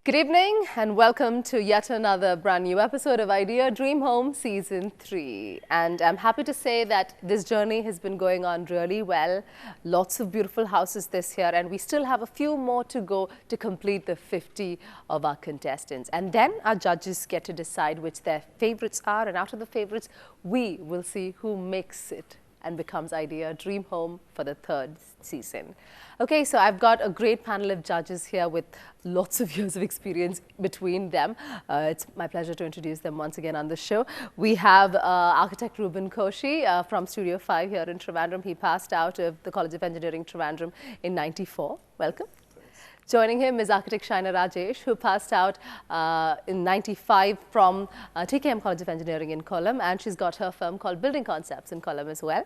Good evening and welcome to yet another brand new episode of Idea Dream Home Season 3. And I'm happy to say that this journey has been going on really well. Lots of beautiful houses this year, and we still have a few more to go to complete the 50 of our contestants. And then our judges get to decide which their favorites are, and out of the favorites, we will see who makes it and becomes Idea Dream Home for the third season. Okay, so I've got a great panel of judges here with lots of years of experience between them. It's my pleasure to introduce them once again on the show. We have architect Ruben Koshi from Studio 5 here in Trivandrum. He passed out of the College of Engineering Trivandrum in '94. Welcome. Joining him is architect Shaina Rajesh, who passed out in '95 from TKM College of Engineering in Kollam, and she's got her firm called Building Concepts in Kollam as well.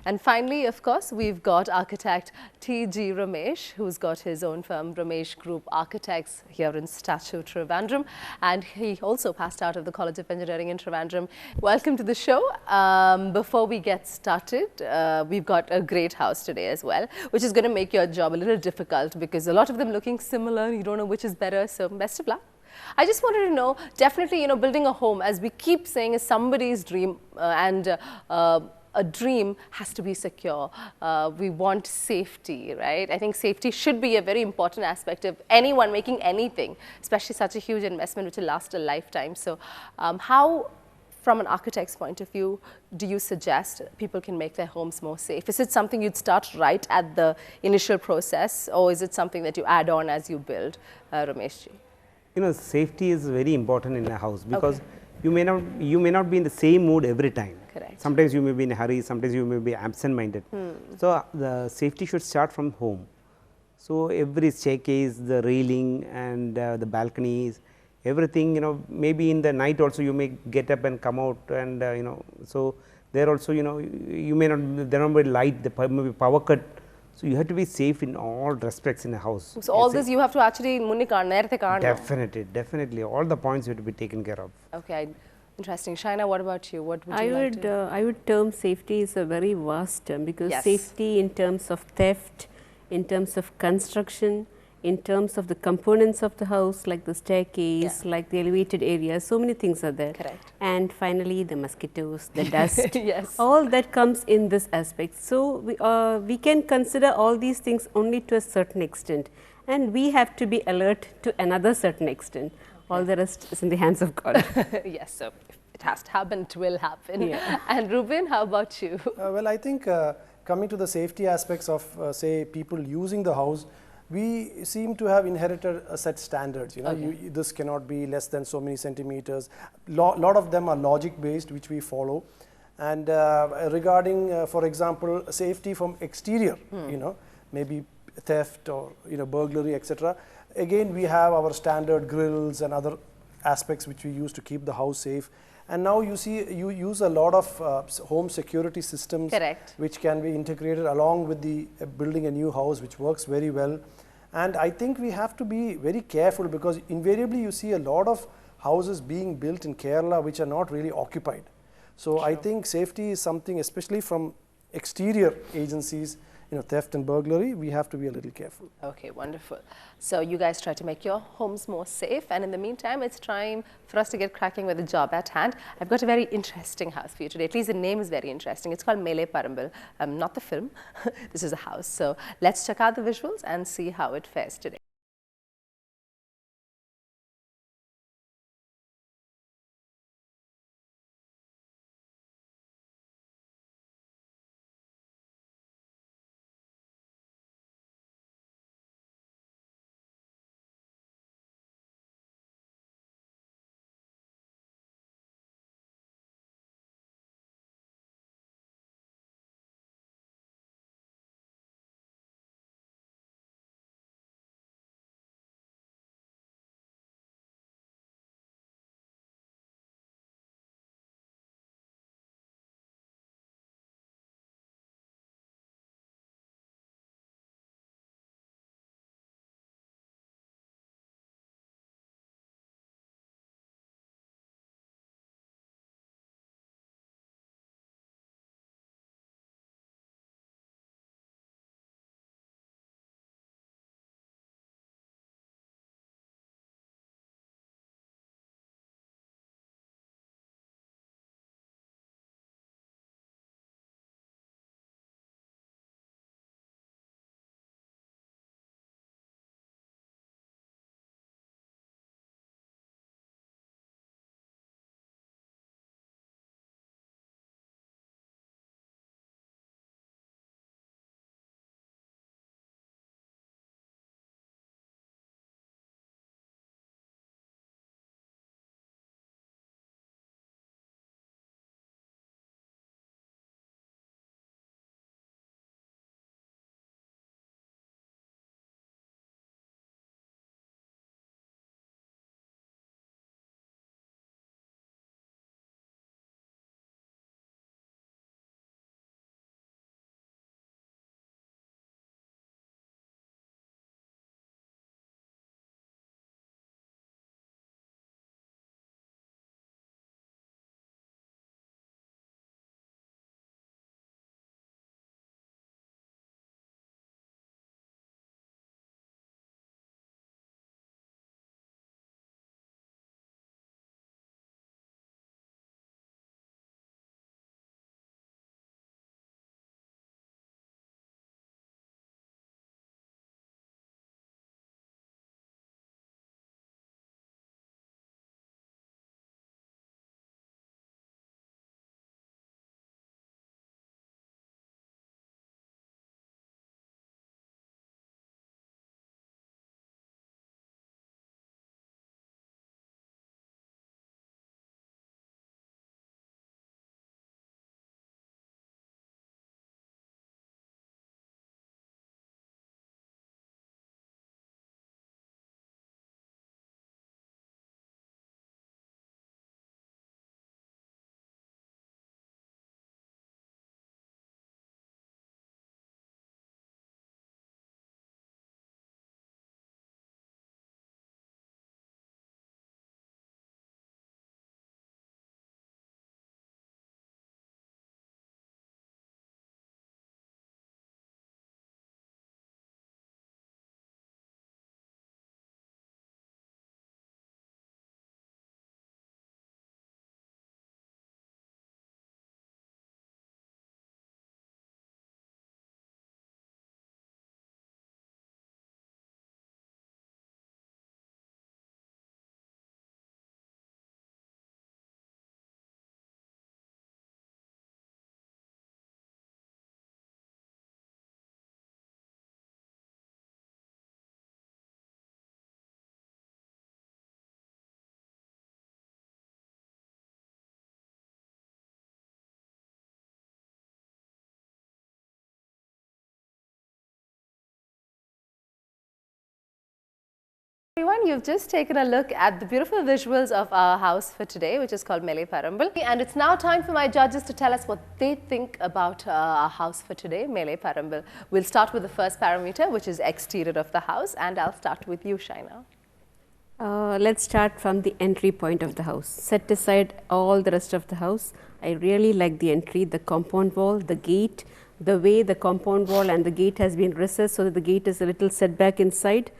And finally, of course, we've got architect T.G. Ramesh, who's got his own firm, Ramesh Group Architects, here in Statue, Trivandrum. And he also passed out of the College of Engineering in Trivandrum. Welcome to the show. Before we get started, we've got a great house today as well, which is going to make your job a little difficult because a lot of them looking similar. You don't know which is better, so best of luck. I just wanted to know, definitely, building a home, as we keep saying, is somebody's dream, a dream has to be secure. We want safety, right? I think safety should be a very important aspect of anyone making anything, especially such a huge investment which will last a lifetime. So how, from an architect's point of view, do you suggest people can make their homes more safe? Is it something you'd start right at the initial process, or is it something that you add on as you build, Rameshji? Safety is very important in a house because you may not be in the same mood every time. Correct. Sometimes you may be in a hurry, sometimes you may be absent-minded. So the safety should start from home. So every staircase, the railing and the balconies, everything, maybe in the night also you may get up and come out, and so there also, you may not, there may be light, there may be power cut. So you have to be safe in all respects in a house. So all this you have to actually Definitely, all the points have to be taken care of. Okay, interesting. Shaina, what about you? What would you I would term safety is a very vast term, because Yes. safety in terms of theft, in terms of construction, in terms of the components of the house, like the staircase, like the elevated area, so many things are there. Correct. And finally, the mosquitoes, the dust, Yes. all that comes in this aspect. So we can consider all these things only to a certain extent, and we have to be alert to another certain extent. All the rest is in the hands of God. Yes, so if it has to happen, it will happen. Yeah. And Ruben, how about you? Well, I think coming to the safety aspects of, say, people using the house, we seem to have inherited a set standards. This cannot be less than so many centimeters. Lot of them are logic based, which we follow. And regarding, for example, safety from exterior, maybe theft or burglary, etc. Again, we have our standard grills and other aspects which we use to keep the house safe. And now you see, you use a lot of home security systems, Correct. which can be integrated along with the building a new house, which works very well. And I think we have to be very careful, because invariably you see a lot of houses being built in Kerala which are not really occupied. So I think safety is something, especially from exterior agencies, theft and burglary, we have to be a little careful. Okay, wonderful. So you guys try to make your homes more safe, and in the meantime, it's time for us to get cracking with the job at hand. I've got a very interesting house for you today. At least the name is very interesting. It's called Meleparambil, not the film. This is a house. So let's check out the visuals and see how it fares today. Everyone, you've just taken a look at the beautiful visuals of our house for today, which is called Meleparambil. And it's now time for my judges to tell us what they think about our house for today, Meleparambil. We'll start with the first parameter, which is exterior of the house. And I'll start with you, Shaina. Let's start from the entry point of the house. Set aside all the rest of the house. I really like the entry, the compound wall, the gate, the way the compound wall and the gate has been recessed so that the gate is a little set back inside.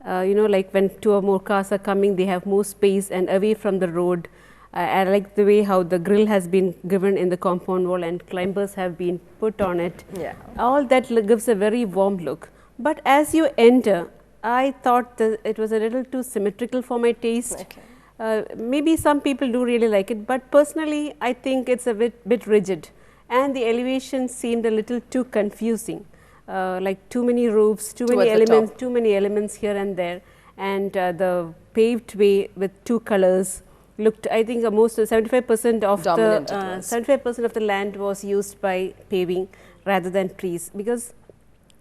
You know, like when 2 or more cars are coming, they have more space and away from the road. I like the way how the grill has been given in the compound wall and climbers have been put on it. Yeah. All that gives a very warm look. But as you enter, I thought that it was a little too symmetrical for my taste. Okay. Maybe some people do really like it, but personally, I think it's a bit rigid. And the elevation seemed a little too confusing. Like too many roofs, too many elements here and there, and the paved way with 2 colors looked. I think most 75% of dominant the 75% of the land was used by paving rather than trees, because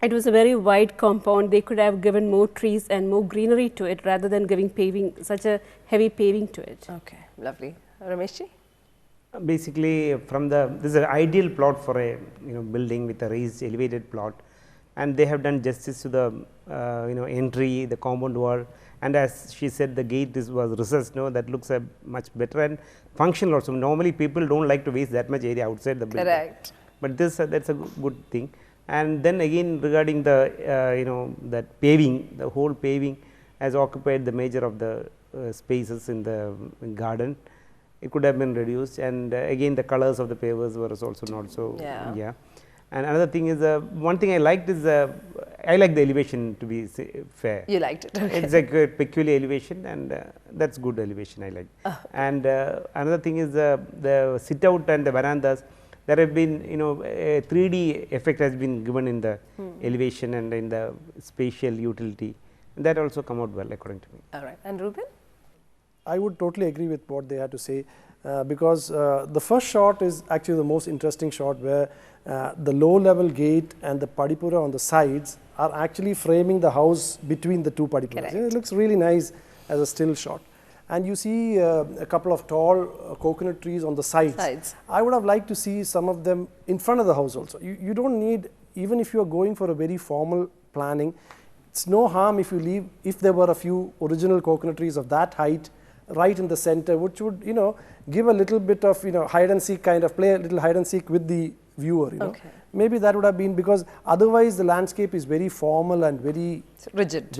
it was a very wide compound. They could have given more trees and more greenery to it rather than giving paving, such a heavy paving to it. Okay, lovely. Rameshji? Basically, this is an ideal plot for a building with a raised elevated plot. And they have done justice to the entry, the compound wall, and as she said, the gate was recessed. That looks much better and functional also. Normally, people don't like to waste that much area outside the building. Correct. But that's a good thing. And then again, regarding the that paving, the whole paving has occupied the major of the spaces in the garden. It could have been reduced, and again, the colors of the pavers were also not so. Yeah. And another thing is, one thing I liked is, I like the elevation to be fair. You liked it, okay. It's like a peculiar elevation, and that's good elevation, I like. And another thing is the sit out and the verandas. There have been, a 3D effect has been given in the elevation and in the spatial utility. And that also come out well, according to me. All right. And Ruben? I would totally agree with what they had to say, because the first shot is actually the most interesting shot, where the low level gate and the padipura on the sides are actually framing the house between the 2 padipuras. It looks really nice as a still shot. And you see a couple of tall coconut trees on the sides. I would have liked to see some of them in front of the house also. You don't need, even if you are going for a very formal planning, it's no harm if you leave, if there were a few original coconut trees of that height right in the center, which would give a little bit of hide and seek kind of, play a little hide and seek with the viewer. Okay. Maybe that would have been, because otherwise the landscape is very formal and very rigid,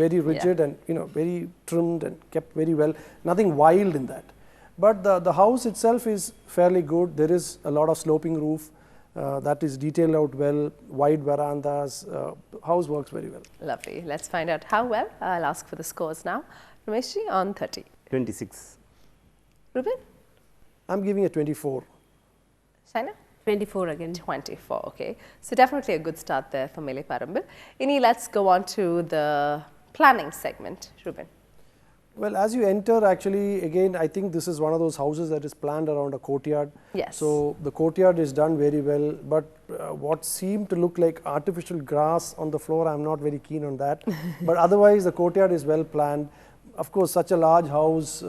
and very trimmed and kept very well. Nothing wild in that. But the house itself is fairly good. There is a lot of sloping roof that is detailed out well, wide verandas. House works very well. Lovely. Let's find out how well. I'll ask for the scores now. Rameshji, on 30. 26. Ruben? I'm giving a 24. Shaina? 24 again. 24, okay. So definitely a good start there for Meleparambil. Ini, let's go on to the planning segment. Ruben? Well, as you enter, actually, again, I think this is one of those houses that is planned around a courtyard. Yes. So the courtyard is done very well, but what seemed to look like artificial grass on the floor, I'm not very keen on that. But otherwise, the courtyard is well planned. Of course, such a large house,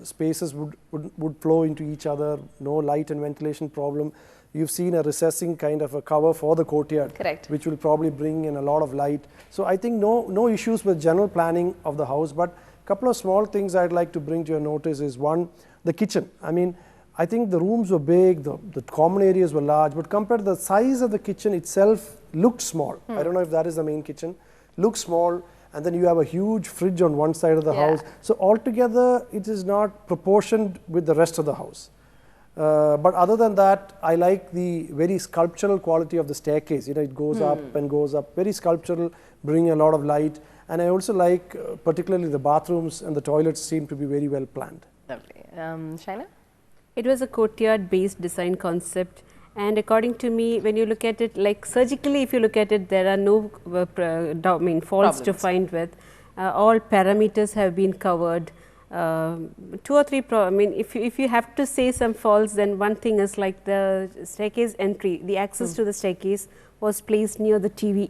spaces would flow into each other, no light and ventilation problem. You've seen a recessing kind of a cover for the courtyard. Correct. Which will probably bring in a lot of light. So I think no issues with general planning of the house, but a couple of small things I'd like to bring to your notice is, one, the kitchen. I mean, I think the rooms were big, the common areas were large, but compared to the size of the kitchen itself looked small. I don't know if that is the main kitchen. Looked small, and then you have a huge fridge on one side of the house. So altogether, it is not proportioned with the rest of the house. But other than that, I like the very sculptural quality of the staircase. It goes up and goes up, very sculptural, bringing a lot of light. And I also like, particularly the bathrooms and the toilets seem to be very well planned. Lovely. Shaina? It was a courtyard-based design concept, and according to me, when you look at it, like surgically, if you look at it, there are no faults to find with. All parameters have been covered. 2 or 3 I mean if you have to say some faults, then one thing is like the staircase entry, the access to the staircase was placed near the TV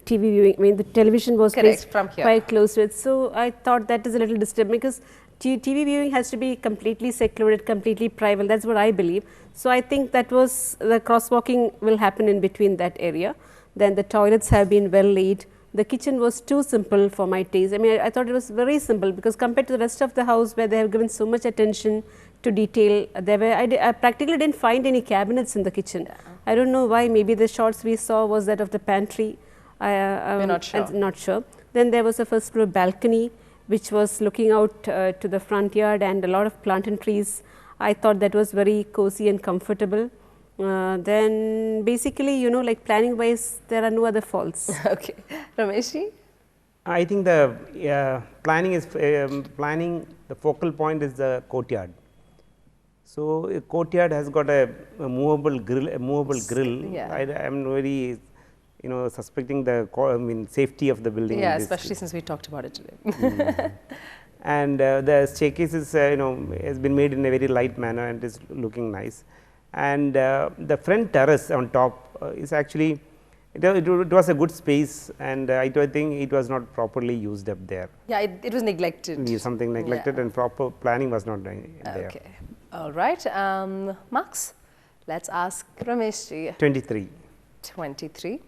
viewing. I mean the television was placed from here. quite close to it. So I thought that is a little disturbing, because TV viewing has to be completely secluded, completely private. That's what I believe. So I think that was the crosswalking will happen in between that area. Then the toilets have been well laid. The kitchen was too simple for my taste. I mean, I thought it was very simple, because compared to the rest of the house where they have given so much attention to detail, I practically didn't find any cabinets in the kitchen. I don't know why. Maybe the shots we saw was that of the pantry. We're not sure. I'm not sure. Then there was a first floor balcony, which was looking out to the front yard, and a lot of plantain trees. I thought that was very cozy and comfortable. Then basically, you know, like planning wise, there are no other faults. Okay. Rameshji? I think the planning is the focal point is the courtyard. So a courtyard has got a movable grill. Yeah. I am very, you know, suspecting the safety of the building. Yeah, especially since we talked about it today. And the staircase is has been made in a very light manner and is looking nice. And the front terrace on top is actually it was a good space, and I think it was not properly used up there. Yeah, it was neglected. Something neglected, and proper planning was not done there. Okay. All right. Marks, let's ask Rameshji. 23. 23.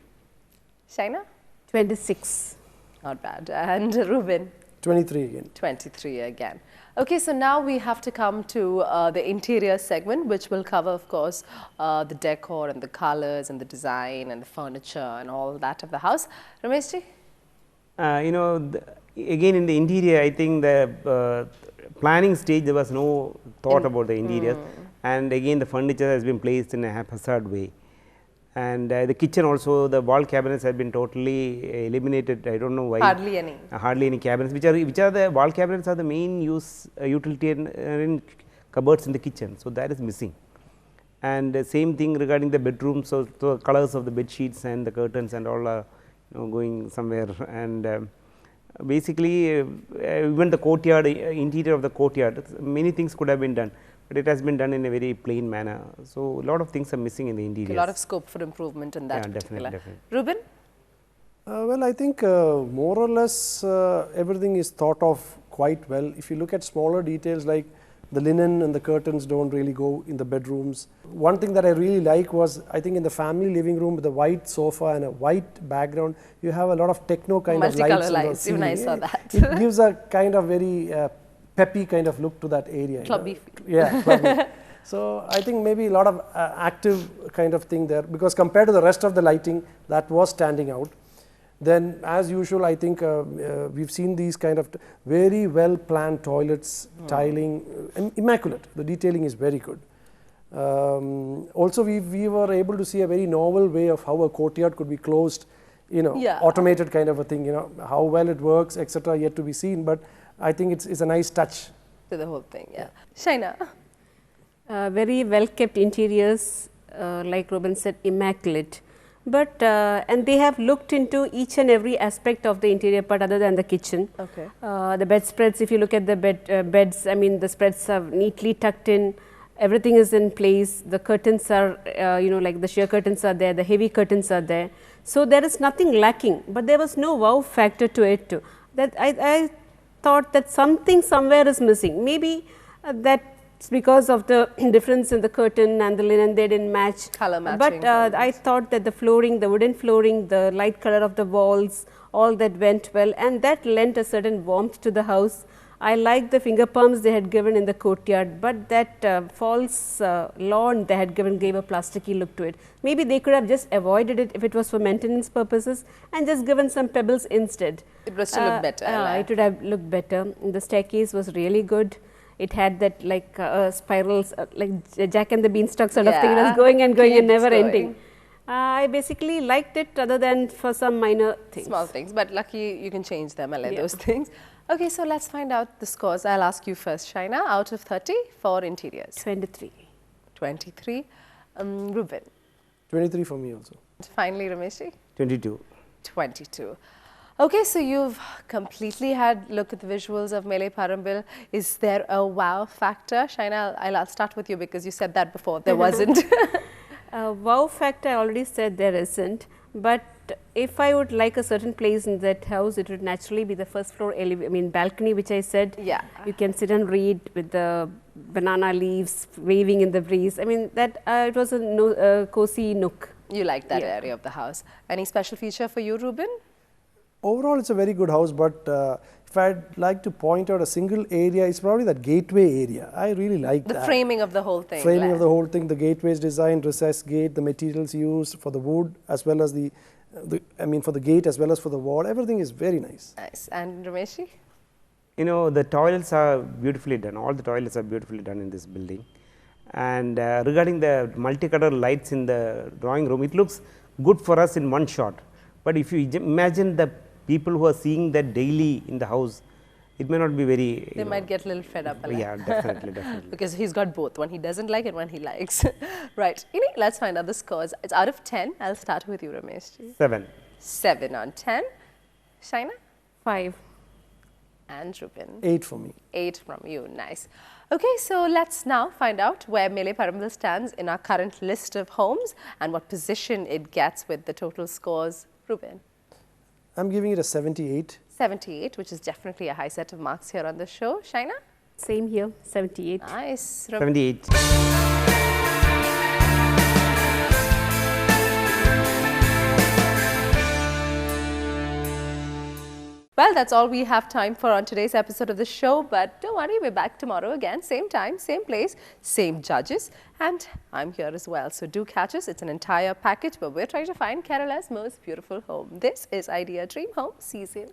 Shaina? 26. Not bad. And Ruben? 23 again. 23 again. Okay, so now we have to come to the interior segment, which will cover, of course, the decor and the colors and the design and the furniture and all that of the house. Rameshji? Again in the interior, I think the planning stage there was no thought about the interior, and again the furniture has been placed in a haphazard way. And the kitchen also, the wall cabinets have been totally eliminated. I don't know why. Hardly any. Hardly any cabinets. Which are the wall cabinets are the main utilitarian cupboards in the kitchen. So that is missing. And same thing regarding the bedrooms. So the colors of the bed sheets and the curtains and all are going somewhere. And basically, even the courtyard, interior of the courtyard, many things could have been done. But it has been done in a very plain manner. So a lot of things are missing in the interior. A lot of scope for improvement in that particular. Definitely. Ruben? Well, I think more or less everything is thought of quite well. If you look at smaller details like the linen and the curtains don't really go in the bedrooms. One thing that I really like was, I think in the family living room with a white sofa and a white background, you have a lot of techno kind of lights. Multicolor lights, even I saw that. It gives a kind of very peppy kind of look to that area. Clubby. Yeah, clubby. So I think maybe a lot of active kind of thing there, because compared to the rest of the lighting, that was standing out. Then as usual, I think we've seen these kind of very well planned toilets, tiling, immaculate. The detailing is very good. Also we were able to see a very novel way of how a courtyard could be closed, automated kind of a thing, how well it works, etc., yet to be seen, but I think it's a nice touch to the whole thing. Yeah. Shaina? Very well kept interiors, like Ruben said, immaculate. But and they have looked into each and every aspect of the interior part other than the kitchen. Okay. The bedspreads, if you look at the beds, I mean the spreads are neatly tucked in. Everything is in place. The curtains are, like the sheer curtains are there. The heavy curtains are there. So there is nothing lacking. But there was no wow factor to it too. That I thought that something somewhere is missing. Maybe that's because of the difference in the curtain and the linen, they didn't match. Color matching. But I thought that the flooring, the wooden flooring, the light color of the walls, all that went well, and that lent a certain warmth to the house. I like the finger palms they had given in the courtyard, but that false lawn they had given gave a plasticky look to it. Maybe they could have just avoided it if it was for maintenance purposes and just given some pebbles instead. It was to look better. It would have looked better. The staircase was really good. It had that like spirals, like Jack and the Beanstalk sort of thing. It was going and going and never ending. I basically liked it other than for some minor things. Small things, but lucky you can change them, those things. Okay, so let's find out the scores. I'll ask you first, Shaina, out of 30 for interiors. 23. 23. Ruben? 23 for me also. Finally, Rameshji? 22. 22. Okay, so you've completely had a look at the visuals of Meleparambil. Is there a wow factor? Shaina, I'll start with you because you said that before. There wasn't. Wow factor, I already said there isn't, but if I would like a certain place in that house, it would naturally be the first floor balcony, which I said. Yeah. You can sit and read with the banana leaves waving in the breeze. I mean, that it was a cozy nook. You like that Yeah. area of the house. Any special feature for you, Ruben? Overall, it's a very good house, but if I'd like to point out a single area, it's probably that gateway area. I really like The that. framing of the whole thing. Framing of the whole thing, the gateway's design, recessed gate, the materials used for the wood as well as for the gate as well as for the wall, everything is very nice. Nice. And Rameshi? You know, the toilets are beautifully done. All the toilets are beautifully done in this building. And regarding the multicolor lights in the drawing room, it looks good for us in one shot. But if you imagine the people who are seeing that daily in the house, it may not be very. They might get a little fed up. Yeah, definitely, definitely. Because he's got both, one he doesn't like and one he likes. Right. Let's find out the scores. It's out of 10. I'll start with you, Ramesh. 7. 7 on 10. Shaina? 5. And Ruben? 8 for me. 8 from you. Nice. Okay, so let's now find out where Meleparambil stands in our current list of homes and what position it gets with the total scores. Ruben? I'm giving it a 78. 78, which is definitely a high set of marks here on the show. Shaina? Same here, 78. Nice. 78. Well, that's all we have time for on today's episode of the show, but don't worry, we're back tomorrow again, same time, same place, same judges, and I'm here as well. So do catch us. It's an entire package, but we're trying to find Kerala's most beautiful home. This is Idea Dream Home Season